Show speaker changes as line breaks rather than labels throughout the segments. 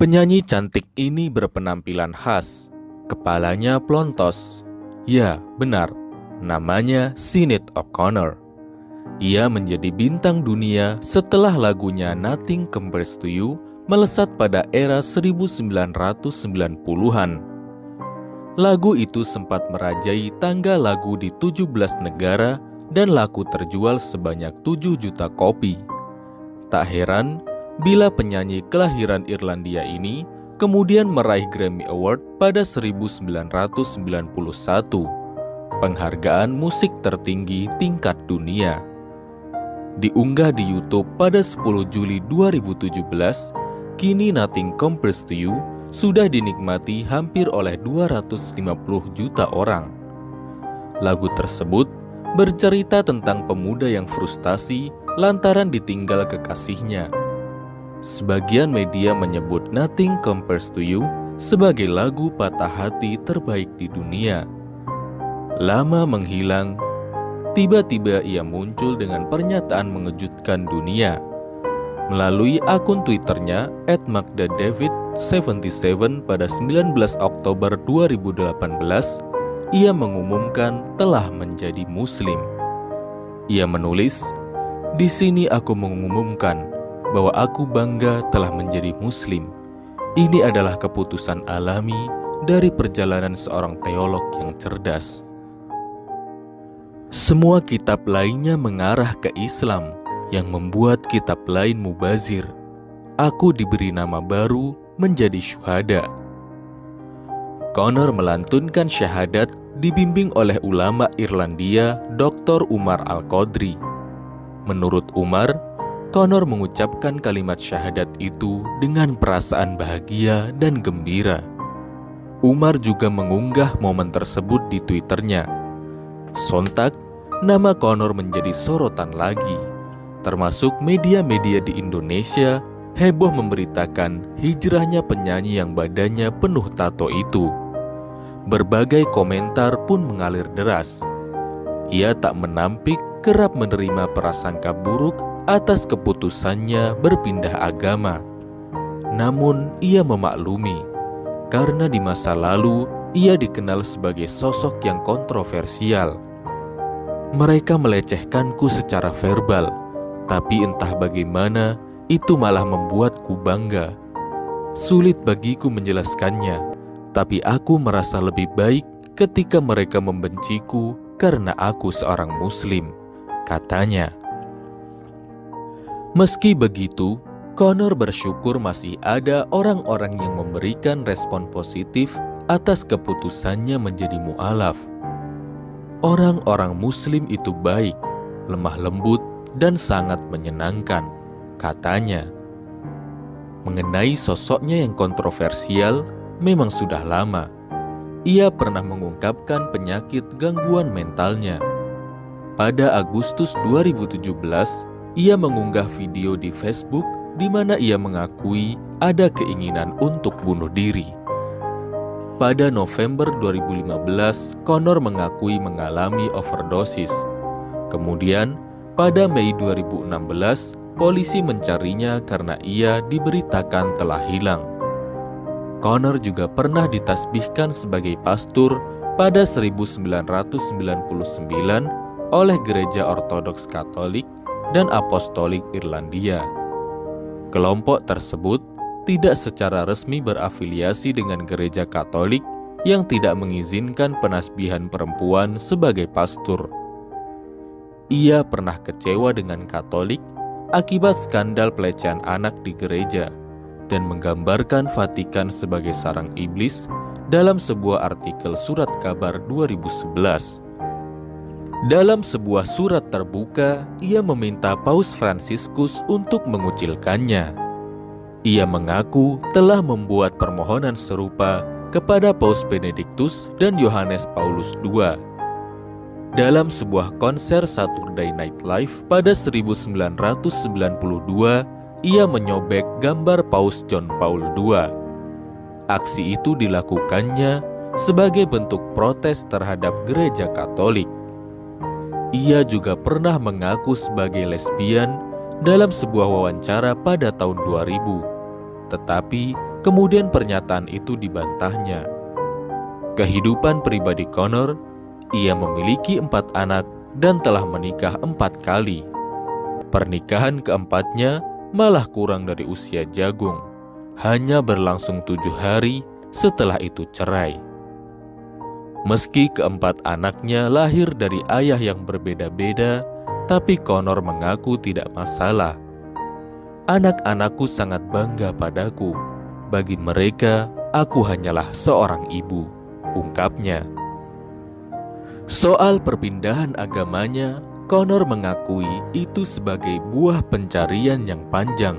Penyanyi cantik ini berpenampilan khas. Kepalanya plontos. Ya, benar. Namanya Sinead O'Connor. Ia menjadi bintang dunia setelah lagunya Nothing Compares to You melesat pada era 1990-an. Lagu itu sempat merajai tangga lagu di 17 negara dan laku terjual sebanyak 7 juta kopi. Tak heran bila penyanyi kelahiran Irlandia ini kemudian meraih Grammy Award pada 1991, penghargaan musik tertinggi tingkat dunia. Diunggah di YouTube pada 10 Juli 2017, kini Nothing Compares to You sudah dinikmati hampir oleh 250 juta orang. Lagu tersebut bercerita tentang pemuda yang frustasi lantaran ditinggal kekasihnya. Sebagian media menyebut Nothing Compares to You sebagai lagu patah hati terbaik di dunia. Lama menghilang, tiba-tiba ia muncul dengan pernyataan mengejutkan dunia. Melalui akun Twitternya @magdadavid77 pada 19 Oktober 2018, ia mengumumkan telah menjadi Muslim. Ia menulis, "Di sini aku mengumumkan bahwa aku bangga telah menjadi Muslim. Ini adalah keputusan alami dari perjalanan seorang teolog yang cerdas." Semua kitab lainnya mengarah ke Islam, yang membuat kitab lain mubazir. Aku diberi nama baru menjadi syuhada. Connor melantunkan syahadat dibimbing oleh ulama Irlandia Dr. Umar Al-Qadri. Menurut Umar, Connor mengucapkan kalimat syahadat itu dengan perasaan bahagia dan gembira. Umar juga mengunggah momen tersebut di Twitternya. Sontak, nama Connor menjadi sorotan lagi, termasuk media-media di Indonesia heboh memberitakan hijrahnya penyanyi yang badannya penuh tato itu. Berbagai komentar pun mengalir deras. Ia tak menampik kerap menerima prasangka buruk atas keputusannya berpindah agama. Namun ia memaklumi, karena di masa lalu ia dikenal sebagai sosok yang kontroversial. Mereka melecehkanku secara verbal, tapi entah bagaimana itu malah membuatku bangga. Sulit bagiku menjelaskannya, tapi aku merasa lebih baik ketika mereka membenciku karena aku seorang Muslim, katanya. Meski begitu, Connor bersyukur masih ada orang-orang yang memberikan respon positif atas keputusannya menjadi mu'alaf. Orang-orang Muslim itu baik, lemah lembut, dan sangat menyenangkan, katanya. Mengenai sosoknya yang kontroversial, memang sudah lama. Ia pernah mengungkapkan penyakit gangguan mentalnya. Pada Agustus 2017, ia mengunggah video di Facebook di mana ia mengakui ada keinginan untuk bunuh diri. Pada November 2015, Connor mengakui mengalami overdosis. Kemudian, pada Mei 2016, polisi mencarinya karena ia diberitakan telah hilang. Connor juga pernah ditasbihkan sebagai pastor pada 1999 oleh Gereja Ortodoks Katolik dan Apostolik Irlandia. Kelompok tersebut tidak secara resmi berafiliasi dengan Gereja Katolik yang tidak mengizinkan penasbihan perempuan sebagai pastor. Ia pernah kecewa dengan Katolik akibat skandal pelecehan anak di gereja dan menggambarkan Vatikan sebagai sarang iblis dalam sebuah artikel surat kabar 2011. Dalam sebuah surat terbuka, ia meminta Paus Fransiskus untuk mengucilkannya. Ia mengaku telah membuat permohonan serupa kepada Paus Benediktus dan Yohanes Paulus II. Dalam sebuah konser Saturday Night Live pada 1992, ia menyobek gambar Paus John Paul II. Aksi itu dilakukannya sebagai bentuk protes terhadap Gereja Katolik. Ia juga pernah mengaku sebagai lesbian dalam sebuah wawancara pada tahun 2000. Tetapi Kemudian pernyataan itu dibantahnya. Kehidupan pribadi Connor, ia memiliki 4 anak dan telah menikah 4 kali. Pernikahan keempatnya malah kurang dari usia Jagung, hanya berlangsung 7 hari setelah itu cerai. Meski keempat anaknya lahir dari ayah yang berbeda-beda, tapi Connor mengaku tidak masalah. Anak-anakku sangat bangga padaku. Bagi mereka, aku hanyalah seorang ibu, ungkapnya. Soal perpindahan agamanya, Connor mengakui itu sebagai buah pencarian yang panjang.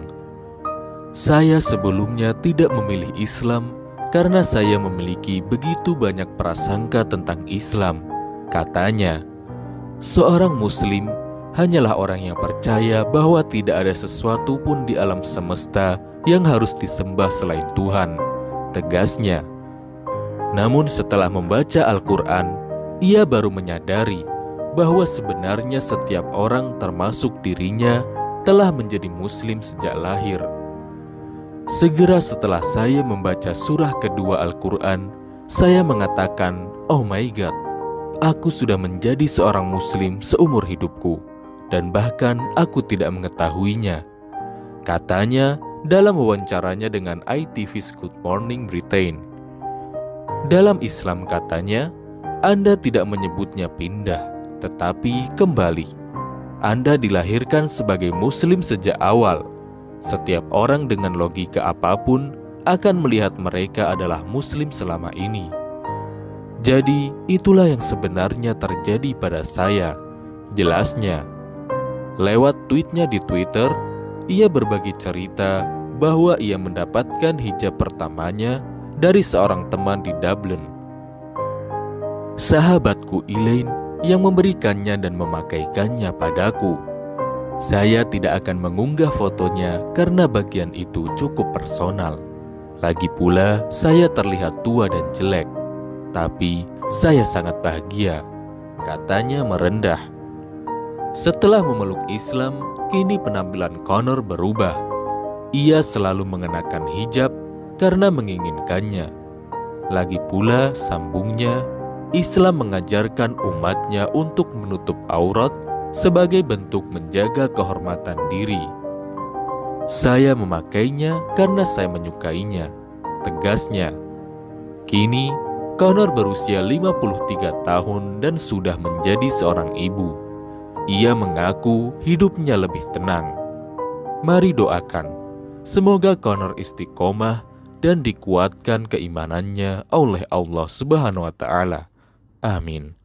Saya sebelumnya tidak memilih Islam karena saya memiliki begitu banyak prasangka tentang Islam, katanya. Seorang Muslim hanyalah orang yang percaya bahwa tidak ada sesuatu pun di alam semesta yang harus disembah selain Tuhan, tegasnya. Namun setelah membaca Al-Quran, ia baru menyadari bahwa sebenarnya setiap orang termasuk dirinya telah menjadi Muslim sejak lahir. Segera setelah saya membaca surah kedua Al-Quran, saya mengatakan, "Oh my God, aku sudah menjadi seorang Muslim seumur hidupku, dan bahkan aku tidak mengetahuinya," katanya dalam wawancaranya dengan ITV's Good Morning Britain. Dalam Islam, katanya, Anda tidak menyebutnya pindah, tetapi kembali. Anda dilahirkan sebagai Muslim sejak awal. Setiap orang dengan logika apapun akan melihat mereka adalah Muslim selama ini. Jadi, itulah yang sebenarnya terjadi pada saya, jelasnya. Lewat tweetnya di Twitter, ia berbagi cerita bahwa ia mendapatkan hijab pertamanya dari seorang teman di Dublin. Sahabatku Elaine yang memberikannya dan memakaikannya padaku. Saya tidak akan mengunggah fotonya karena bagian itu cukup personal. Lagi pula, saya terlihat tua dan jelek. Tapi, saya sangat bahagia, katanya merendah. Setelah memeluk Islam, kini penampilan Connor berubah. Ia selalu mengenakan hijab karena menginginkannya. Lagi pula, sambungnya, Islam mengajarkan umatnya untuk menutup aurat sebagai bentuk menjaga kehormatan diri. Saya memakainya karena saya menyukainya, tegasnya. Kini, Connor berusia 53 tahun dan sudah menjadi seorang ibu. Ia mengaku hidupnya lebih tenang. Mari doakan, semoga Connor istiqomah dan dikuatkan keimanannya oleh Allah Subhanahu wa Ta'ala. Amin.